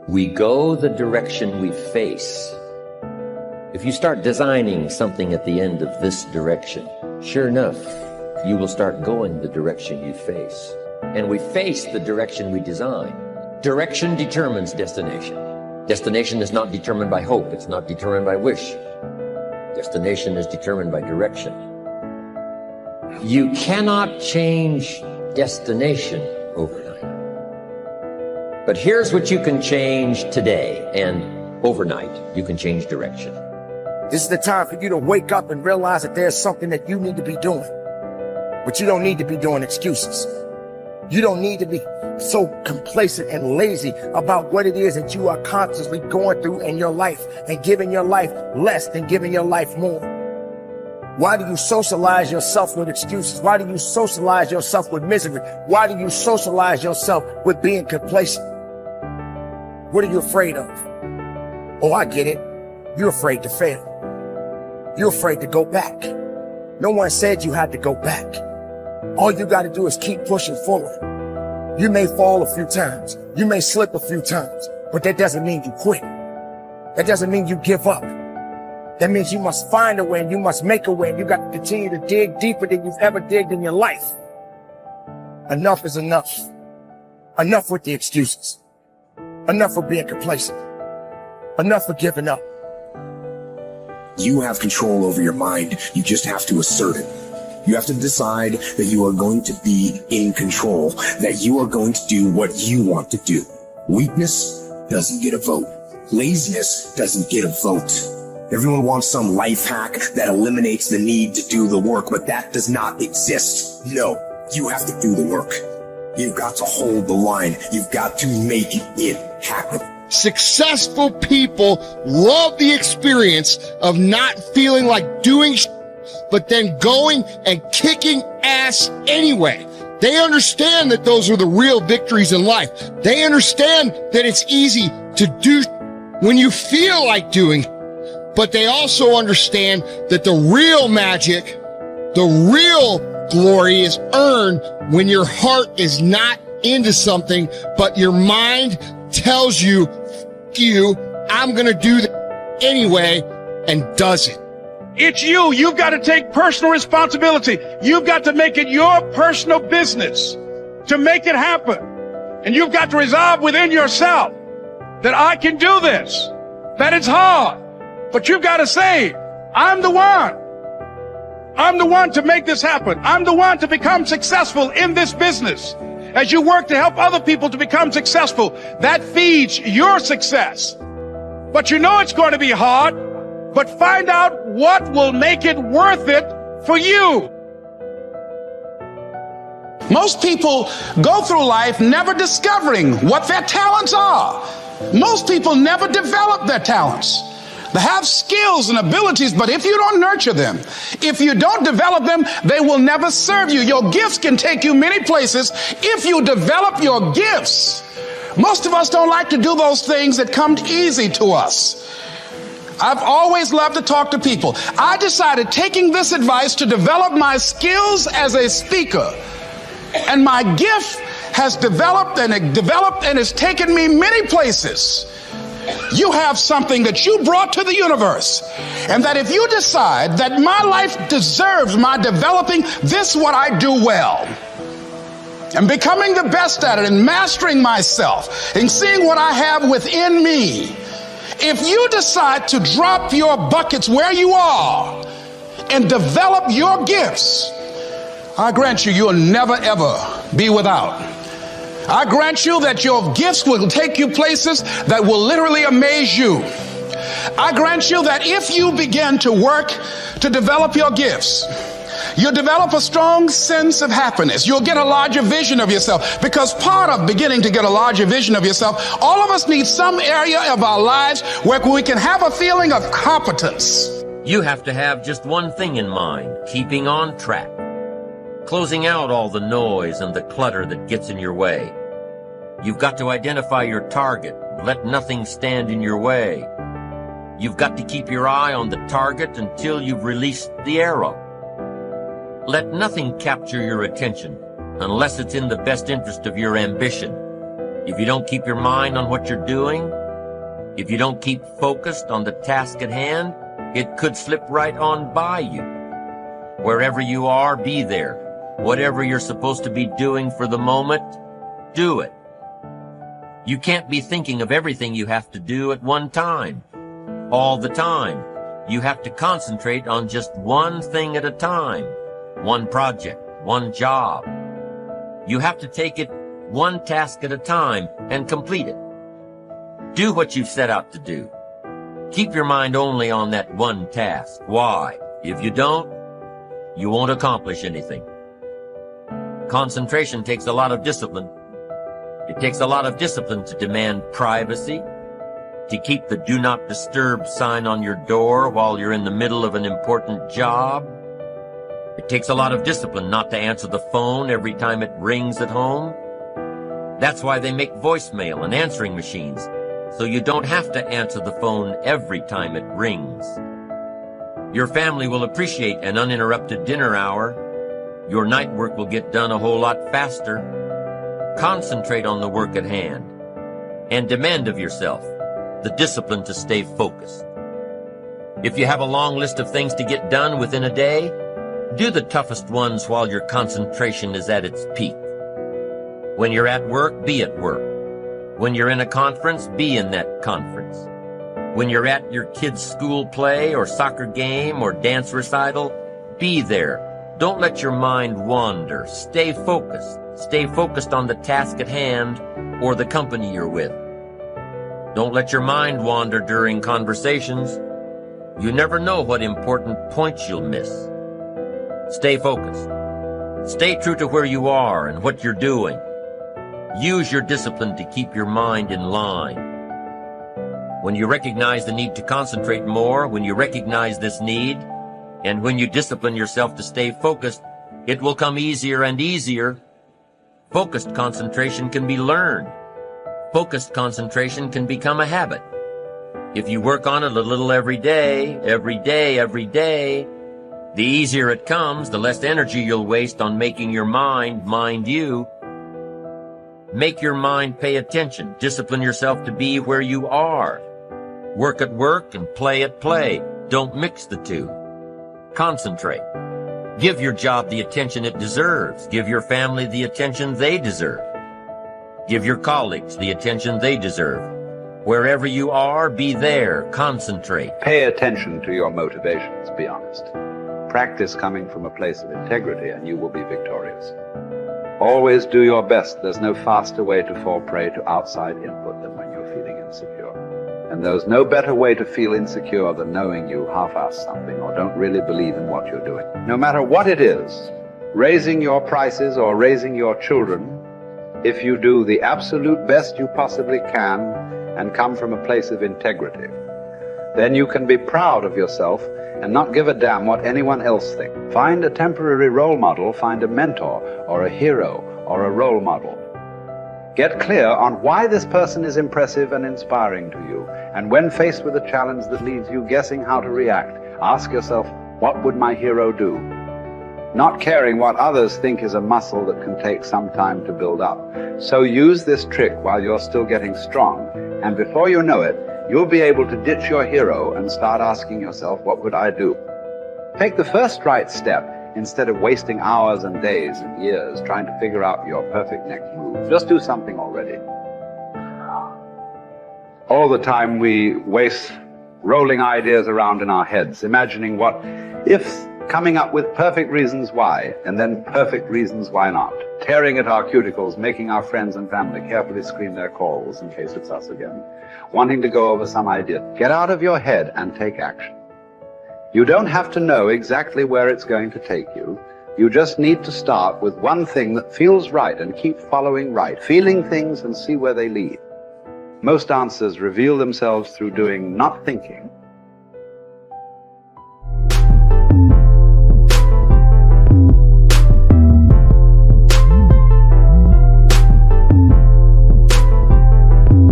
We go the direction we face. If you start designing something at the end of this direction, sure enough, you will start going the direction you face. And we face the direction we design. Direction determines destination. Destination is not determined by hope. It's not determined by wish. Destination is determined by direction. You cannot change destination overnight. But here's what you can change today, and overnight, you can change direction. This is the time for you to wake up and realize that there's something that you need to be doing. But you don't need to be doing excuses. You don't need to be so complacent and lazy about what it is that you are constantly going through in your life and giving your life less than giving your life more. Why do you socialize yourself with excuses? Why do you socialize yourself with misery? Why do you socialize yourself with being complacent? What are you afraid of? Oh, I get it. You're afraid to fail. You're afraid to go back. No one said you had to go back. All you got to do is keep pushing forward. You may fall a few times. You may slip a few times, but that doesn't mean you quit. That doesn't mean you give up. That means you must find a way and you must make a way. And you got to continue to dig deeper than you've ever digged in your life. Enough is enough. Enough with the excuses. Enough for being complacent. Enough for giving up. You have control over your mind. You just have to assert it. You have to decide that you are going to be in control, that you are going to do what you want to do. Weakness doesn't get a vote. Laziness doesn't get a vote. Everyone wants some life hack that eliminates the need to do the work, but that does not exist. No, you have to do the work. You've got to hold the line. You've got to make it happen. Successful people love the experience of not feeling like doing but then going and kicking ass anyway. They understand that those are the real victories in life. They understand that it's easy to do when you feel like doing, but they also understand that the real magic, the real glory is earned when your heart is not into something, but your mind tells you, I'm going to do that anyway, and does it. It's you. You've got to take personal responsibility. You've got to make it your personal business to make it happen. And you've got to resolve within yourself that I can do this, that it's hard, but you've got to say, I'm the one. I'm the one to make this happen. I'm the one to become successful in this business. As you work to help other people to become successful, that feeds your success. But you know it's going to be hard, but find out what will make it worth it for you. Most people go through life never discovering what their talents are. Most people never develop their talents. They have skills and abilities, but if you don't nurture them, if you don't develop them, they will never serve you. Your gifts can take you many places if you develop your gifts. Most of us don't like to do those things that come easy to us. I've always loved to talk to people. I decided, taking this advice, to develop my skills as a speaker. And my gift has developed and it's taken me many places. You have something that you brought to the universe, and that if you decide that my life deserves my developing this, what I do well, and becoming the best at it, and mastering myself, and seeing what I have within me, if you decide to drop your buckets where you are and develop your gifts, I grant you, you'll never ever be without. I grant you that your gifts will take you places that will literally amaze you. I grant you that if you begin to work to develop your gifts, you'll develop a strong sense of happiness. You'll get a larger vision of yourself, because part of beginning to get a larger vision of yourself, all of us need some area of our lives where we can have a feeling of competence. You have to have just one thing in mind: keeping on track. Closing out all the noise and the clutter that gets in your way. You've got to identify your target. Let nothing stand in your way. You've got to keep your eye on the target until you've released the arrow. Let nothing capture your attention unless it's in the best interest of your ambition. If you don't keep your mind on what you're doing, if you don't keep focused on the task at hand, it could slip right on by you. Wherever you are, be there. Whatever you're supposed to be doing for the moment, do it. You can't be thinking of everything you have to do at one time, all the time. You have to concentrate on just one thing at a time, one project, one job. You have to take it one task at a time and complete it. Do what you've set out to do. Keep your mind only on that one task. Why? If you don't, you won't accomplish anything. Concentration takes a lot of discipline. It takes a lot of discipline to demand privacy, to keep the do not disturb sign on your door while you're in the middle of an important job. It takes a lot of discipline not to answer the phone every time it rings at home. That's why they make voicemail and answering machines, so you don't have to answer the phone every time it rings. Your family will appreciate an uninterrupted dinner hour. Your night work will get done a whole lot faster. Concentrate on the work at hand and demand of yourself the discipline to stay focused. If you have a long list of things to get done within a day, do the toughest ones while your concentration is at its peak. When you're at work, be at work. When you're in a conference, be in that conference. When you're at your kid's school play or soccer game or dance recital, be there. Don't let your mind wander. Stay focused. Stay focused on the task at hand or the company you're with. Don't let your mind wander during conversations. You never know what important points you'll miss. Stay focused. Stay true to where you are and what you're doing. Use your discipline to keep your mind in line. When you recognize the need to concentrate more, when you recognize this need, and when you discipline yourself to stay focused, it will come easier and easier. Focused concentration can be learned. Focused concentration can become a habit. If you work on it a little every day, the easier it comes, the less energy you'll waste on making your mind you. Make your mind pay attention. Discipline yourself to be where you are. Work at work and play at play. Don't mix the two. Concentrate. Give your job the attention it deserves. Give your family the attention they deserve. Give your colleagues the attention they deserve. Wherever you are, be there. Concentrate. Pay attention to your motivations, be honest. Practice coming from a place of integrity and you will be victorious. Always do your best. There's no faster way to fall prey to outside input than when you're feeling insecure. And there's no better way to feel insecure than knowing you half-ass something or don't really believe in what you're doing. No matter what it is, raising your prices or raising your children, if you do the absolute best you possibly can and come from a place of integrity, then you can be proud of yourself and not give a damn what anyone else thinks. Find a temporary role model, find a mentor or a hero or a role model. Get clear on why this person is impressive and inspiring to you. And when faced with a challenge that leaves you guessing how to react, ask yourself, what would my hero do? Not caring what others think is a muscle that can take some time to build up. So use this trick while you're still getting strong, and before you know it, you'll be able to ditch your hero and start asking yourself, what would I do? Take the first right step instead of wasting hours and days and years trying to figure out your perfect next move. Just do something already. All the time we waste rolling ideas around in our heads, imagining what if, coming up with perfect reasons why, and then perfect reasons why not. Tearing at our cuticles, making our friends and family carefully screen their calls in case it's us again. Wanting to go over some idea. Get out of your head and take action. You don't have to know exactly where it's going to take you. You just need to start with one thing that feels right and keep following right, feeling things and see where they lead. Most answers reveal themselves through doing, not thinking.